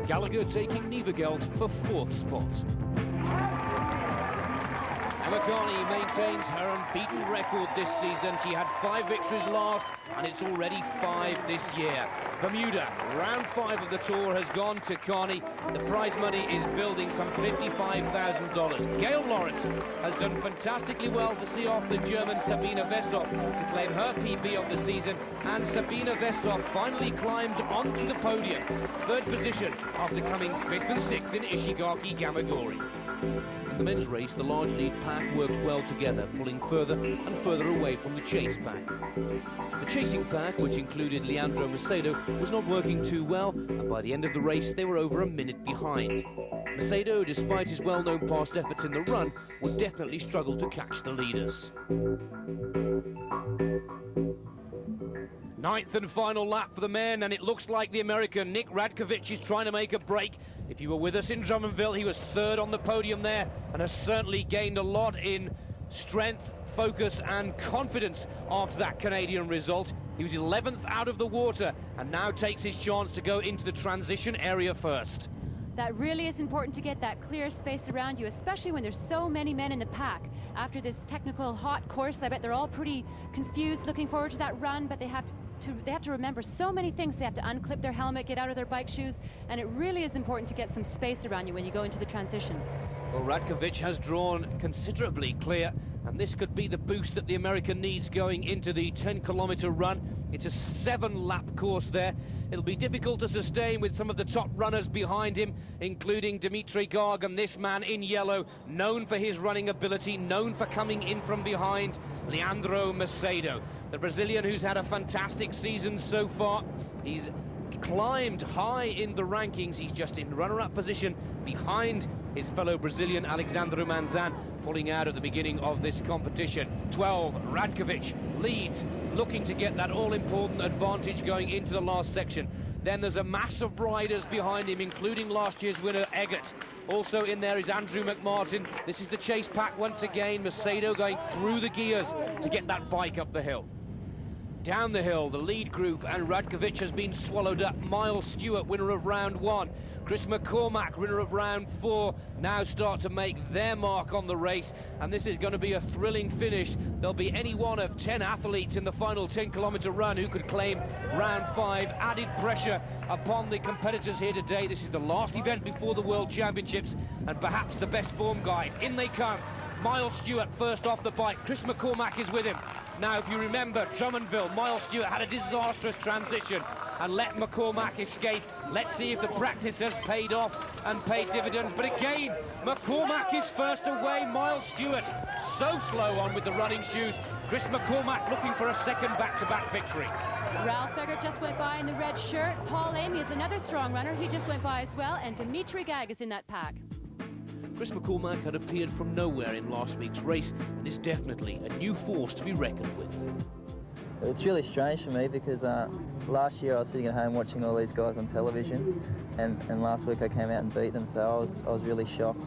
Gallagher taking Nevergelt for 4th spot. Makani maintains her unbeaten record this season. She had 5 victories last, and it's already 5 this year. Bermuda, round 5 of the tour, has gone to Carney. The prize money is building, some $55,000. Gail Lawrence has done fantastically well to see off the German Sabine Westhoff to claim her PB of the season, and Sabine Westhoff finally climbs onto the podium, 3rd position after coming 5th and 6th in Ishigaki Gamagori. In the men's race, the large lead pack worked well together, pulling further and further away from the chase pack. The chasing pack, which included Leandro Macedo, was not working too well, and by the end of the race they were over a minute behind. Macedo, despite his well-known past efforts in the run, would definitely struggle to catch the leaders. 9th and final lap for the men, and it looks like the American Nick Radkovic is trying to make a break. If you were with us in Drummondville, he was 3rd on the podium there and has certainly gained a lot in strength, focus and confidence after that Canadian result. He was 11th out of the water and now takes his chance to go into the transition area first. That really is important to get that clear space around you, especially when there's so many men in the pack. After this technical hot course, I bet they're all pretty confused looking forward to that run, but they have to remember so many things. They have to unclip their helmet, get out of their bike shoes, and it really is important to get some space around you when you go into the transition. Well, Radkovic has drawn considerably clear, and this could be the boost that the American needs going into the 10-kilometer run. It's a 7-lap course there. It'll be difficult to sustain with some of the top runners behind him, including Dimitri Garg and this man in yellow, known for his running ability, known for coming in from behind, Leandro Macedo, the Brazilian who's had a fantastic season so far. He's climbed high in the rankings. He's just in runner-up position behind his fellow Brazilian Alexandre Manzan, pulling out at the beginning of this competition. 12, Radkovic leads, looking to get that all-important advantage going into the last section. Then there's a mass of riders behind him, including last year's winner Eggert. Also in there is Andrew McMartin. This is the chase pack once again. Macedo going through the gears to get that bike up the hill. Down the hill, the lead group, and Radkovic has been swallowed up. Miles Stewart, winner of round 1. Chris McCormack, winner of round 4, now start to make their mark on the race, and this is going to be a thrilling finish. There'll be any one of 10 athletes in the final 10-kilometer run who could claim round 5. Added pressure upon the competitors here today. This is the last event before the World Championships, and perhaps the best form guide. In they come. Miles Stewart first off the bike. Chris McCormack is with him. Now, if you remember, Drummondville, Miles Stewart had a disastrous transition and let McCormack escape. Let's see if the practice has paid off and paid dividends. But again, McCormack is first away. Miles Stewart so slow on with the running shoes. Chris McCormack looking for a second back-to-back victory. Ralph Eggert just went by in the red shirt. Paul Amy is another strong runner. He just went by as well. And Dimitri Gag is in that pack. Chris McCormack had appeared from nowhere in last week's race and is definitely a new force to be reckoned with. It's really strange for me because last year I was sitting at home watching all these guys on television, and last week I came out and beat them, so I was really shocked.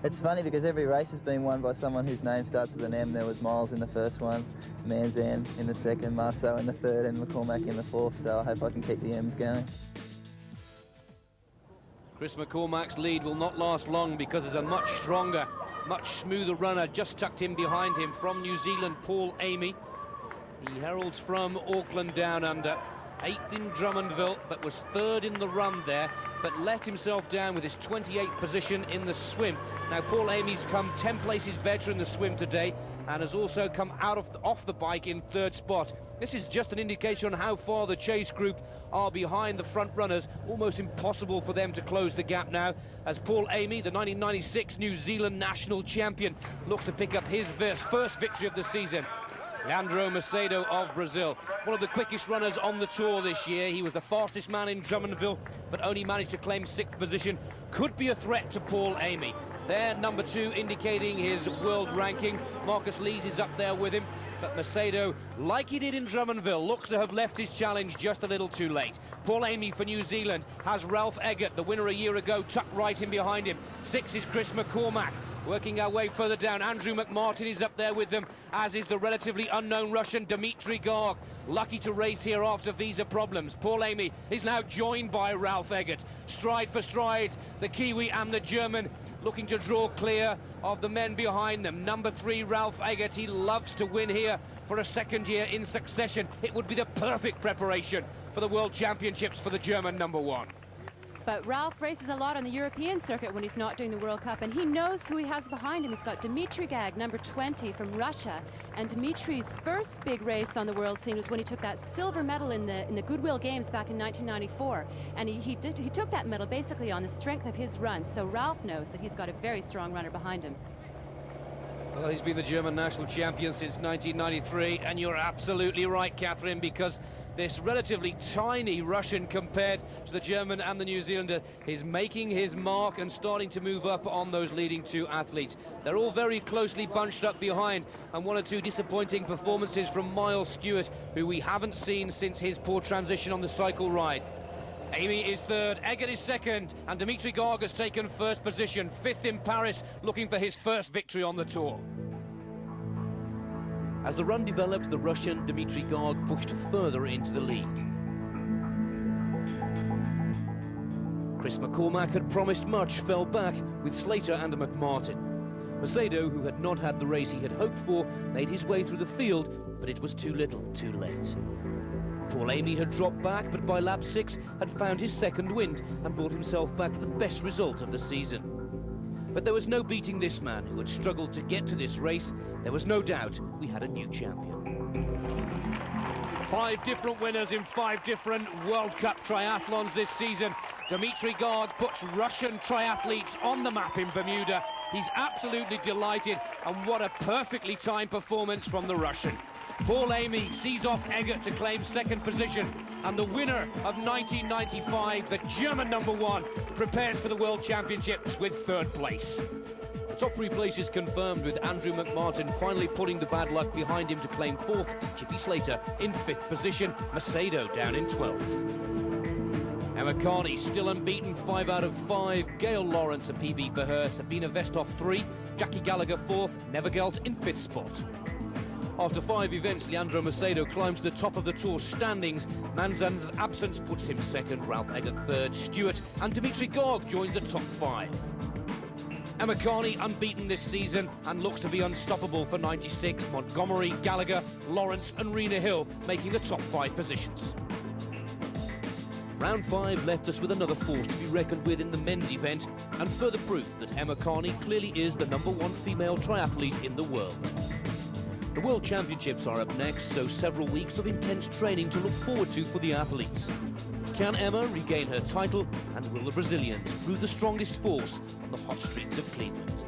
It's funny because every race has been won by someone whose name starts with an M. There was Miles in the first one, Manzan in the second, Marceau in the third, and McCormack in the fourth, so I hope I can keep the M's going. Chris McCormack's lead will not last long because there's a much stronger, much smoother runner just tucked in behind him from New Zealand, Paul Amy. He heralds from Auckland Down Under, 8th in Drummondville, but was 3rd in the run there, but let himself down with his 28th position in the swim. Now, Paul Amy's come 10 places better in the swim today and has also come off the bike in 3rd spot. This is just an indication on how far the chase group are behind the front runners. Almost impossible for them to close the gap now, as Paul Amy, the 1996 New Zealand national champion, looks to pick up his first victory of the season. Leandro Macedo of Brazil, one of the quickest runners on the tour this year. He was the fastest man in Drummondville, but only managed to claim 6th position. Could be a threat to Paul Amy. There, number 2, indicating his world ranking. Marcus Lees is up there with him, but Macedo, like he did in Drummondville, looks to have left his challenge just a little too late. Paul Amy for New Zealand has Ralph Eggert, the winner a year ago, tucked right in behind him. 6 is Chris McCormack. Working our way further down, Andrew McMartin is up there with them, as is the relatively unknown Russian Dimitri Garg. Lucky to race here after visa problems. Paul Amy is now joined by Ralph Eggert. Stride for stride, the Kiwi and the German looking to draw clear of the men behind them. Number 3, Ralph Eggert, he loves to win here for a second year in succession. It would be the perfect preparation for the World Championships for the German number 1. But Ralph races a lot on the European circuit when he's not doing the World Cup, and he knows who he has behind him. He's got Dmitry Gag, number 20 from Russia, and Dmitry's first big race on the world scene was when he took that silver medal in the Goodwill Games back in 1994, and he took that medal basically on the strength of his run. So Ralph knows that he's got a very strong runner behind him. Well, he's been the German national champion since 1993, and you're absolutely right, Catherine, because this relatively tiny Russian compared to the German and the New Zealander is making his mark and starting to move up on those leading 2 athletes. They're all very closely bunched up behind, and 1 or 2 disappointing performances from Miles Stewart, who we haven't seen since his poor transition on the cycle ride. Amy is 3rd, Eggert is 2nd, and Dmitry Gag has taken 1st position, 5th in Paris, looking for his first victory on the tour. As the run developed, the Russian Dmitry Gag pushed further into the lead. Chris McCormack had promised much, fell back with Slater and McMartin. Macedo, who had not had the race he had hoped for, made his way through the field, but it was too little, too late. Paul Amy had dropped back, but by lap 6 had found his second wind and brought himself back to the best result of the season. But there was no beating this man who had struggled to get to this race. There was no doubt we had a new champion. 5 different winners in 5 different World Cup triathlons this season. Dmitry Gag puts Russian triathletes on the map in Bermuda. He's absolutely delighted, and what a perfectly timed performance from the Russian. Paul Amy sees off Eggert to claim 2nd position, and the winner of 1995, the German number 1, prepares for the World Championships with 3rd place. The top 3 places confirmed, with Andrew McMartin finally putting the bad luck behind him to claim 4th, Chippy Slater in 5th position, Macedo down in 12th. Emma Carney still unbeaten, 5 out of 5. Gail Lawrence a PB for her, Sabina Vestoff 3, Jackie Gallagher 4th, Nevergelt in 5th spot. After 5 events, Leandro Macedo climbs to the top of the Tour standings. Manzan's absence puts him 2nd, Ralph Eggert 3rd, Stewart and Dmitry Gag joins the top 5. Emma Carney unbeaten this season and looks to be unstoppable for 96. Montgomery, Gallagher, Lawrence and Rena Hill making the top 5 positions. Round 5 left us with another force to be reckoned with in the men's event, and further proof that Emma Carney clearly is the number 1 female triathlete in the world. The World Championships are up next, so several weeks of intense training to look forward to for the athletes. Can Emma regain her title, and will the Brazilians prove the strongest force on the hot streets of Cleveland?